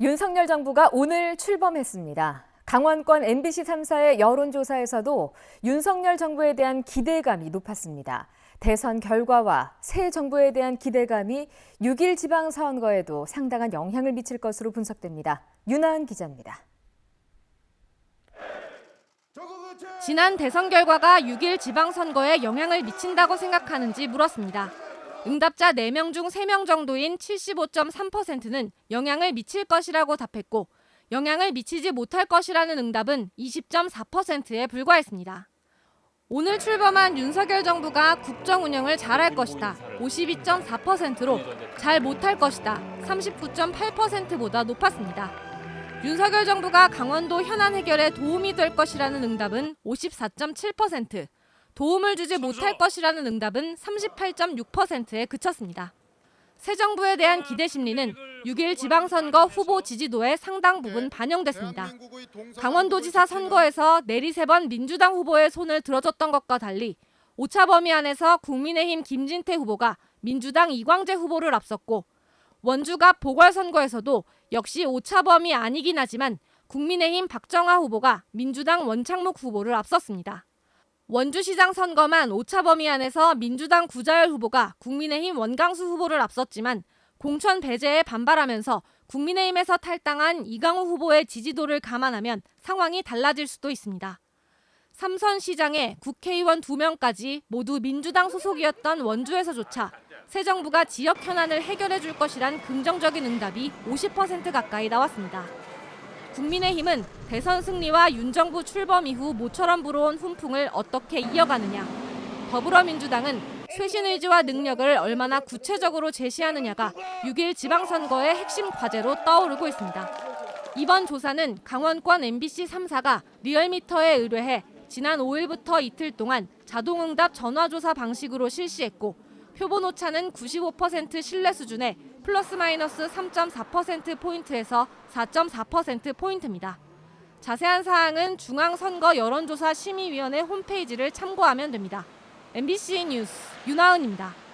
윤석열 정부가 오늘 출범했습니다. 강원권 MBC 3사의 여론조사에서도 윤석열 정부에 대한 기대감이 높았습니다. 대선 결과와 새 정부에 대한 기대감이 6.1 지방선거에도 상당한 영향을 미칠 것으로 분석됩니다. 윤하은 기자입니다. 지난 대선 결과가 6.1 지방선거에 영향을 미친다고 생각하는지 물었습니다. 응답자 4명 중 3명 정도인 75.3%는 영향을 미칠 것이라고 답했고 영향을 미치지 못할 것이라는 응답은 20.4%에 불과했습니다. 오늘 출범한 윤석열 정부가 국정 운영을 잘할 것이다. 52.4%로 잘 못할 것이다. 39.8%보다 높았습니다. 윤석열 정부가 강원도 현안 해결에 도움이 될 것이라는 응답은 54.7%, 도움을 주지 못할 것이라는 응답은 38.6%에 그쳤습니다. 새 정부에 대한 기대 심리는 6.1 지방선거 후보 지지도에 상당 부분 반영됐습니다. 강원도지사 선거에서 내리 3번 민주당 후보의 손을 들어줬던 것과 달리 오차 범위 안에서 국민의힘 김진태 후보가 민주당 이광재 후보를 앞섰고 원주갑 보궐선거에서도 역시 오차 범위 아니긴 하지만 국민의힘 박정하 후보가 민주당 원창목 후보를 앞섰습니다. 원주시장 선거만 오차 범위 안에서 민주당 구자열 후보가 국민의힘 원강수 후보를 앞섰지만 공천 배제에 반발하면서 국민의힘에서 탈당한 이강우 후보의 지지도를 감안하면 상황이 달라질 수도 있습니다. 삼선 시장에 국회의원 2명까지 모두 민주당 소속이었던 원주에서조차 새 정부가 지역 현안을 해결해 줄 것이란 긍정적인 응답이 50% 가까이 나왔습니다. 국민의힘은 대선 승리와 윤 정부 출범 이후 모처럼 불어온 훈풍을 어떻게 이어가느냐, 더불어민주당은 쇄신 의지와 능력을 얼마나 구체적으로 제시하느냐가 6.1 지방선거의 핵심 과제로 떠오르고 있습니다. 이번 조사는 강원권 MBC 3사가 리얼미터에 의뢰해 지난 5일부터 이틀 동안 자동응답 전화조사 방식으로 실시했고 표본 오차는 95% 신뢰 수준에 플러스 마이너스 3.4%포인트에서 4.4%포인트입니다. 자세한 사항은 중앙선거 여론조사 심의위원회 홈페이지를 참고하면 됩니다. MBC 뉴스 윤하은입니다.